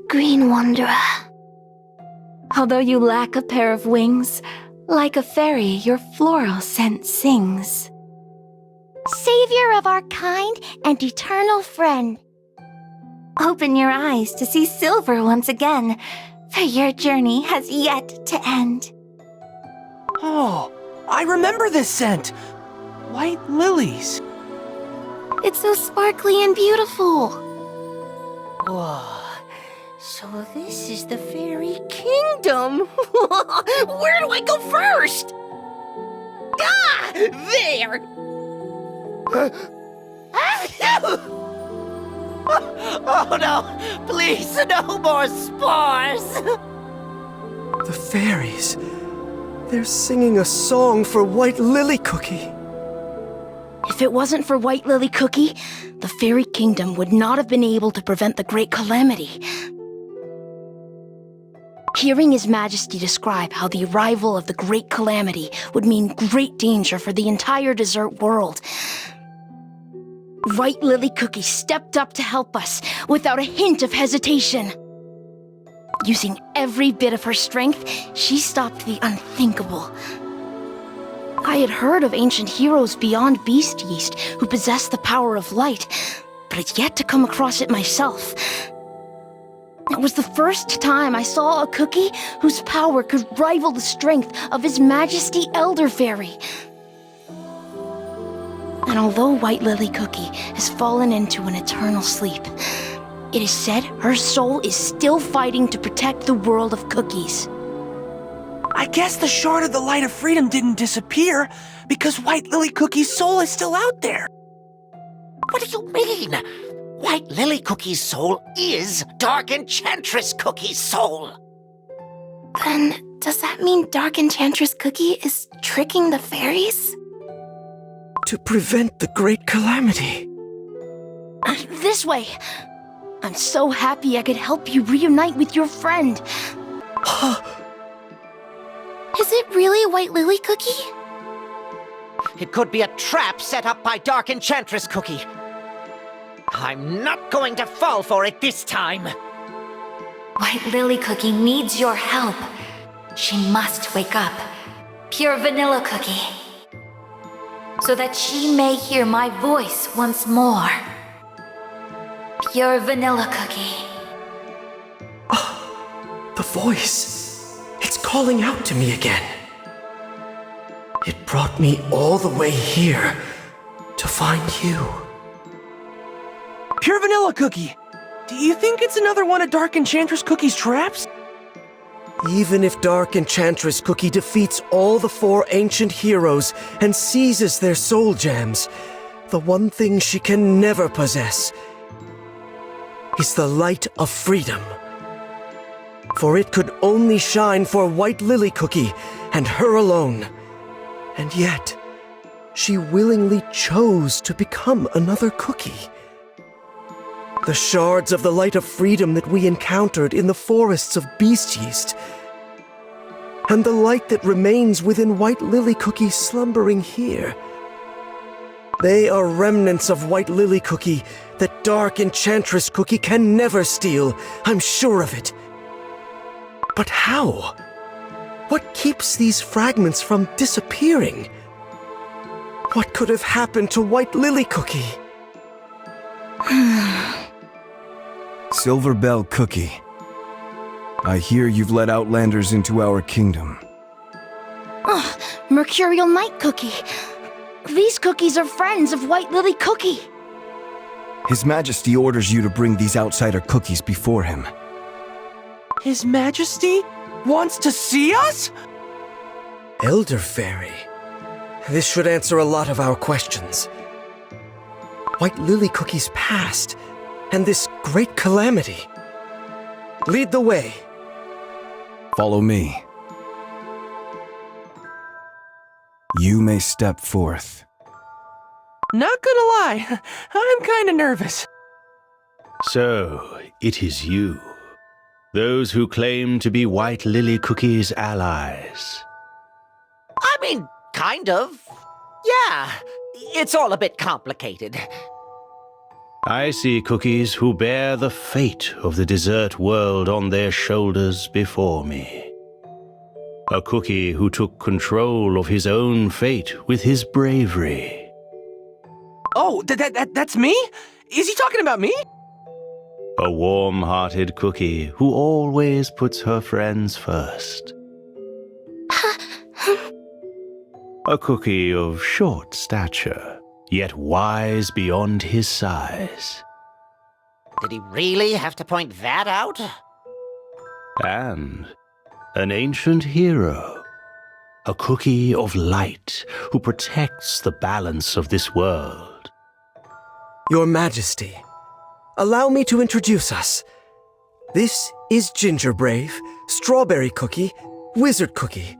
green wanderer. Although you lack a pair of wings, like a fairy, your floral scent sings. Savior of our kind and eternal friend. Open your eyes to see silver once again, for your journey has yet to end. Oh, I remember this scent. White lilies. It's so sparkly and beautiful. Whoa. So this is the fairy kingdom. Where do I go first? Ah! There! Oh no! Please, no more spores! The fairies. They're singing a song for White Lily Cookie. If it wasn't for White Lily Cookie, the Fairy Kingdom would not have been able to prevent the Great Calamity. Hearing His Majesty describe how the arrival of the Great Calamity would mean great danger for the entire desert world, White Lily Cookie stepped up to help us without a hint of hesitation. Using every bit of her strength, she stopped the unthinkable. I had heard of ancient heroes beyond Beast-Yeast who possessed the power of light, but had yet to come across it myself. It was the first time I saw a cookie whose power could rival the strength of His Majesty Elder Fairy. And although White Lily Cookie has fallen into an eternal sleep, it is said her soul is still fighting to protect the world of cookies. I guess the shard of the Light of Freedom didn't disappear because White Lily Cookie's soul is still out there. What do you mean? White Lily Cookie's soul is Dark Enchantress Cookie's soul. Then, does that mean Dark Enchantress Cookie is tricking the fairies? To prevent the Great Calamity. This way! I'm so happy I could help you reunite with your friend. Is it really White Lily Cookie? It could be a trap set up by Dark Enchantress Cookie. I'm not going to fall for it this time. White Lily Cookie needs your help. She must wake up. Pure Vanilla Cookie. So that she may hear my voice once more. Pure Vanilla Cookie. The voice. It's calling out to me again. It brought me all the way here to find you. Pure Vanilla Cookie. Do you think it's another one of Dark Enchantress Cookie's traps? Even if Dark Enchantress Cookie defeats all the 4 ancient heroes and seizes their soul gems, the one thing she can never possess is the Light of Freedom. For it could only shine for White Lily Cookie and her alone. And yet, she willingly chose to become another cookie. The shards of the Light of Freedom that we encountered in the forests of Beast-Yeast, and the light that remains within White Lily Cookie slumbering here. They are remnants of White Lily Cookie that Dark Enchantress Cookie can never steal, I'm sure of it. But how? What keeps these fragments from disappearing? What could have happened to White Lily Cookie? Silver Bell Cookie. I hear you've let outlanders into our kingdom. Mercurial Night Cookie. These cookies are friends of White Lily Cookie. His Majesty orders you to bring these outsider cookies before him. His Majesty wants to see us? Elder Fairy. This should answer a lot of our questions. White Lily Cookie's past, and this great calamity. Lead the way. Follow me. You may step forth. Not gonna lie, I'm kinda nervous. So, it is you. Those who claim to be White Lily Cookie's allies. I mean, kind of. Yeah, it's all a bit complicated. I see cookies who bear the fate of the desert world on their shoulders before me. A cookie who took control of his own fate with his bravery. Oh, that's me? Is he talking about me? A warm-hearted cookie who always puts her friends first. A cookie of short stature, yet wise beyond his size. Did he really have to point that out? And an ancient hero. A cookie of light who protects the balance of this world. Your Majesty, allow me to introduce us. This is Ginger Brave, Strawberry Cookie, Wizard Cookie.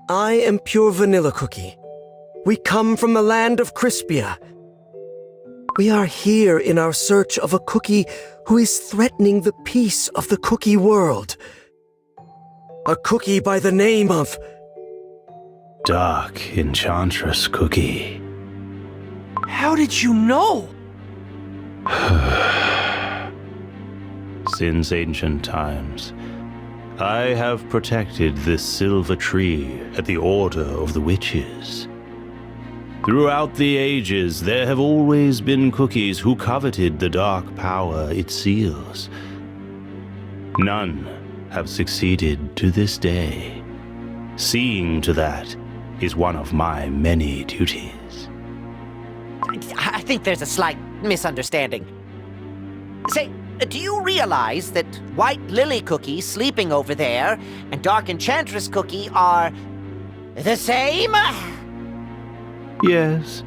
I am Pure Vanilla Cookie. We come from the land of Crispia. We are here in our search of a cookie who is threatening the peace of the cookie world. A cookie by the name of... Dark Enchantress Cookie. How did you know? Since ancient times, I have protected this silver tree at the order of the witches. Throughout the ages, there have always been cookies who coveted the dark power it seals. None have succeeded to this day. Seeing to that is one of my many duties. I think there's a slight misunderstanding. Say, do you realize that White Lily Cookie sleeping over there and Dark Enchantress Cookie are the same? Yes,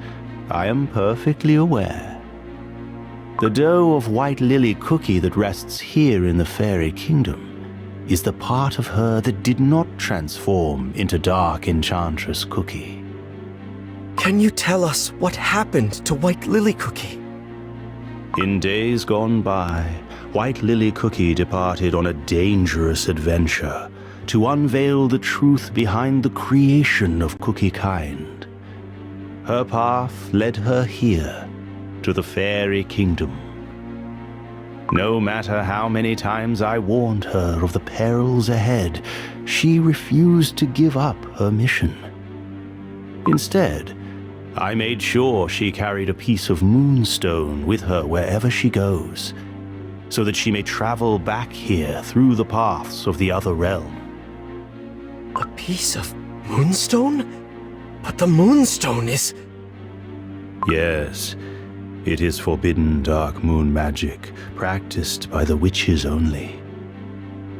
I am perfectly aware. The dough of White Lily Cookie that rests here in the Fairy Kingdom is the part of her that did not transform into Dark Enchantress Cookie. Can you tell us what happened to White Lily Cookie? In days gone by, White Lily Cookie departed on a dangerous adventure to unveil the truth behind the creation of cookie kind. Her path led her here, to the Fairy Kingdom. No matter how many times I warned her of the perils ahead, she refused to give up her mission. Instead, I made sure she carried a piece of moonstone with her wherever she goes, so that she may travel back here through the paths of the other realm. A piece of moonstone? But the moonstone is... Yes, it is forbidden dark moon magic, practiced by the witches only.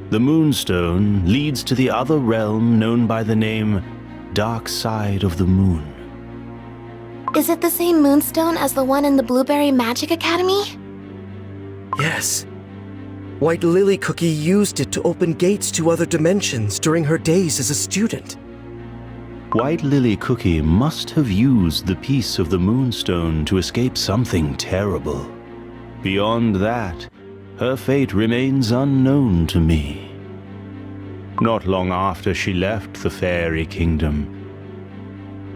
The moonstone leads to the other realm known by the name Dark Side of the Moon. Is it the same moonstone as the one in the Blueberry Magic Academy? Yes. White Lily Cookie used it to open gates to other dimensions during her days as a student. White Lily Cookie must have used the piece of the moonstone to escape something terrible. Beyond that, her fate remains unknown to me. Not long after she left the Fairy Kingdom,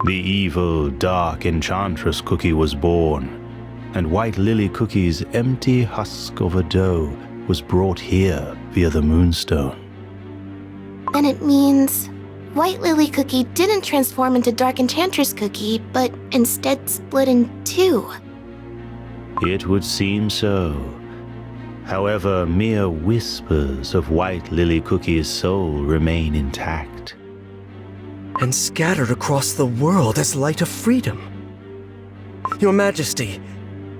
the evil Dark Enchantress Cookie was born, and White Lily Cookie's empty husk of a dough was brought here via the moonstone. Then it means White Lily Cookie didn't transform into Dark Enchantress Cookie, but instead split in two. It would seem so. However, mere whispers of White Lily Cookie's soul remain intact. And scattered across the world as light of freedom. Your Majesty,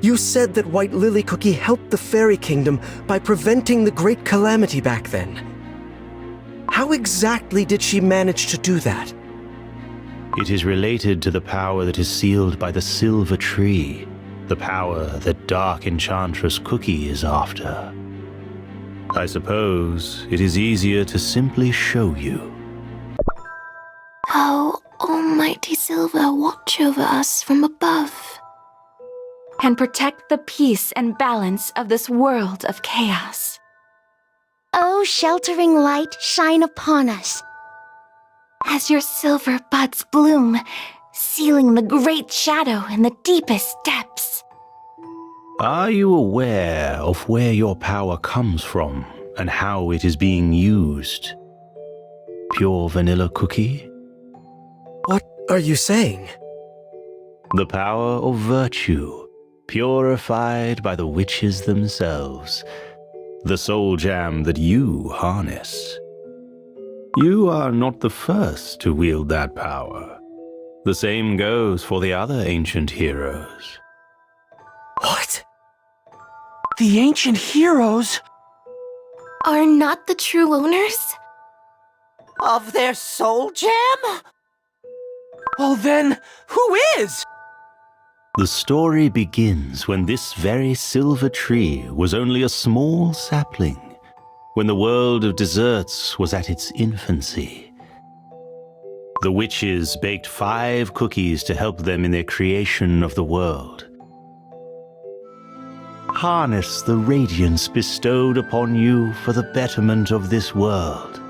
you said that White Lily Cookie helped the Fairy Kingdom by preventing the Great Calamity back then. How exactly did she manage to do that? It is related to the power that is sealed by the Silver Tree, the power that Dark Enchantress Cookie is after. I suppose it is easier to simply show you. Oh, Almighty Silva, watch over us from above. And protect the peace and balance of this world of chaos. Oh, sheltering light, shine upon us. As your silver buds bloom, sealing the great shadow in the deepest depths. Are you aware of where your power comes from and how it is being used? Pure vanilla cookie? What are you saying? The power of virtue, purified by the witches themselves. The soul jam that you harness. You are not the first to wield that power. The same goes for the other ancient heroes. What? The ancient heroes? Are not the true owners? Of their soul jam? Well then, who is? The story begins when this very silver tree was only a small sapling, when the world of desserts was at its infancy. The witches baked 5 cookies to help them in their creation of the world. Harness the radiance bestowed upon you for the betterment of this world.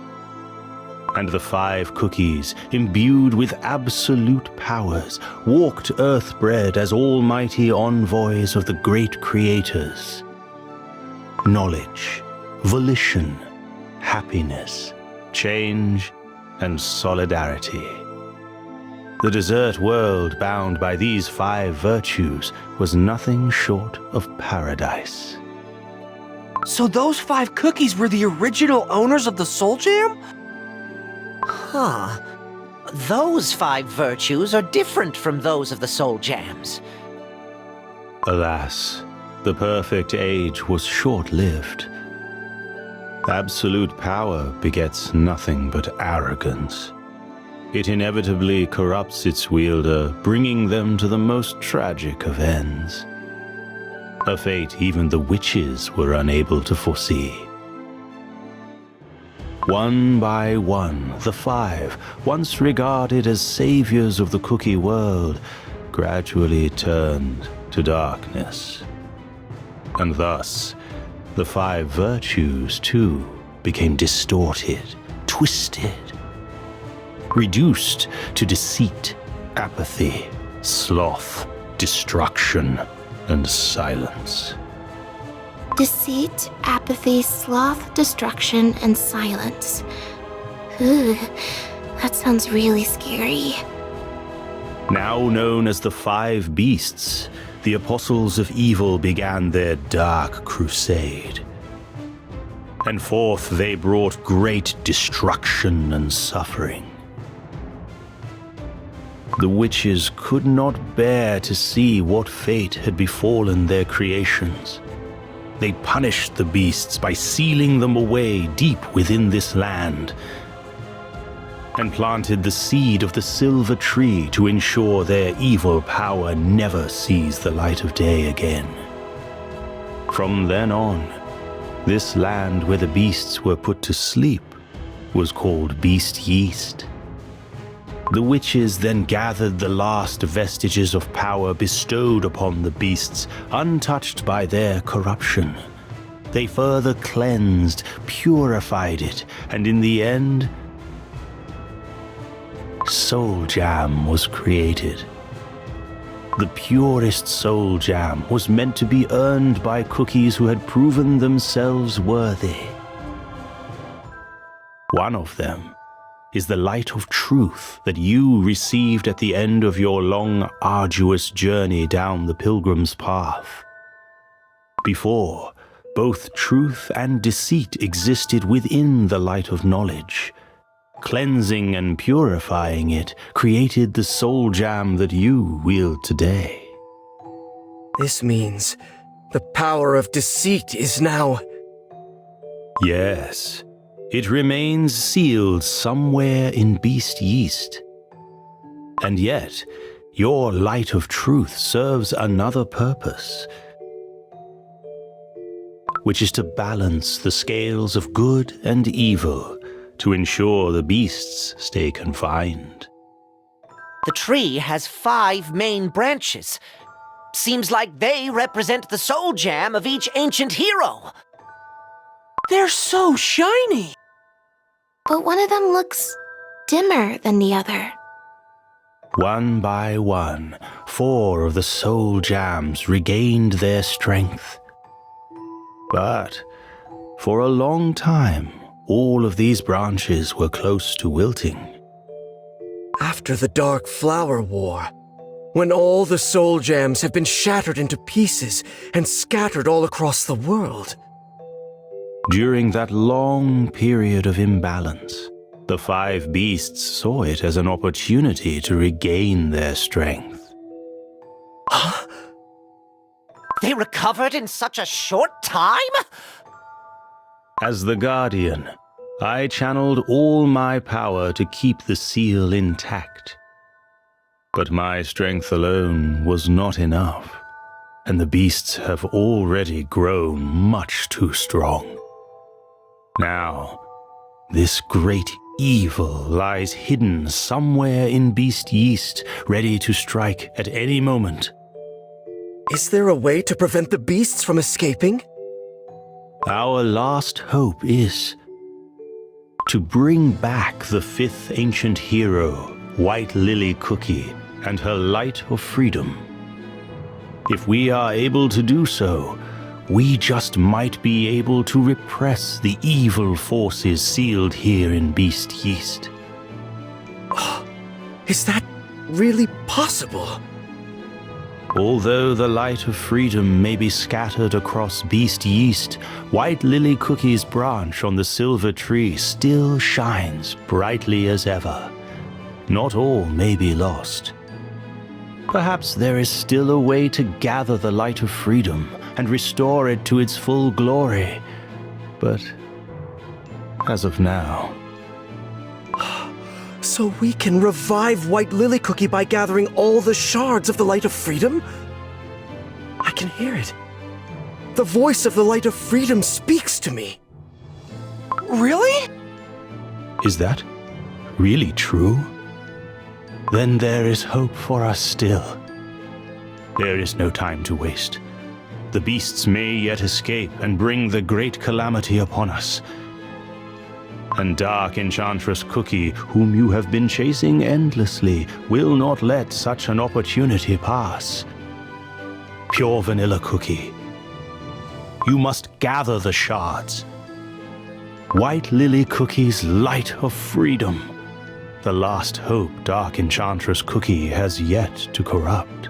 And the 5 cookies, imbued with absolute powers, walked earth-bred as almighty envoys of the great creators. Knowledge, volition, happiness, change, and solidarity. The dessert world bound by these 5 virtues was nothing short of paradise. So those 5 cookies were the original owners of the soul jam? Huh. Those 5 virtues are different from those of the soul jams. Alas, the perfect age was short-lived. Absolute power begets nothing but arrogance. It inevitably corrupts its wielder, bringing them to the most tragic of ends. A fate even the witches were unable to foresee. One by one, the 5, once regarded as saviors of the cookie world, gradually turned to darkness. And thus, the 5 virtues, too, became distorted, twisted, reduced to deceit, apathy, sloth, destruction, and silence. Deceit, apathy, sloth, destruction, and silence. Ugh, that sounds really scary. Now known as the 5 Beasts, the Apostles of Evil began their dark crusade. And forth they brought great destruction and suffering. The witches could not bear to see what fate had befallen their creations. They punished the beasts by sealing them away deep within this land, and planted the seed of the silver tree to ensure their evil power never sees the light of day again. From then on, this land where the beasts were put to sleep was called Beast-Yeast. The witches then gathered the last vestiges of power bestowed upon the beasts, untouched by their corruption. They further cleansed, purified it, and in the end, Soul Jam was created. The purest Soul Jam was meant to be earned by cookies who had proven themselves worthy. One of them is the light of truth that you received at the end of your long, arduous journey down the pilgrim's path. Before, both truth and deceit existed within the light of knowledge. Cleansing and purifying it created the soul jam that you wield today. This means the power of deceit is now... Yes. It remains sealed somewhere in Beast-Yeast. And yet, your light of truth serves another purpose, which is to balance the scales of good and evil to ensure the beasts stay confined. The tree has 5 main branches. Seems like they represent the soul jam of each ancient hero. They're so shiny! But one of them looks dimmer than the other. One by one, 4 of the soul jams regained their strength. But for a long time, all of these branches were close to wilting. After the Dark Flower War, when all the soul jams have been shattered into pieces and scattered all across the world. During that long period of imbalance, the 5 beasts saw it as an opportunity to regain their strength. They recovered in such a short time? As the Guardian, I channeled all my power to keep the seal intact. But my strength alone was not enough, and the beasts have already grown much too strong. Now, this great evil lies hidden somewhere in Beast-Yeast, ready to strike at any moment. Is there a way to prevent the beasts from escaping? Our last hope is to bring back the 5th ancient hero, White Lily Cookie, and her light of freedom. If we are able to do so, we just might be able to repress the evil forces sealed here in Beast-Yeast. Is that really possible? Although the light of freedom may be scattered across Beast-Yeast, White Lily Cookie's branch on the silver tree still shines brightly as ever. Not all may be lost. Perhaps there is still a way to gather the light of freedom and restore it to its full glory. But as of now... So we can revive White Lily Cookie by gathering all the shards of the Light of Freedom? I can hear it. The voice of the Light of Freedom speaks to me. Really? Is that really true? Then there is hope for us still. There is no time to waste. The beasts may yet escape and bring the great calamity upon us. And Dark Enchantress Cookie, whom you have been chasing endlessly, will not let such an opportunity pass. Pure Vanilla Cookie, you must gather the shards. White Lily Cookie's light of freedom, the last hope Dark Enchantress Cookie has yet to corrupt.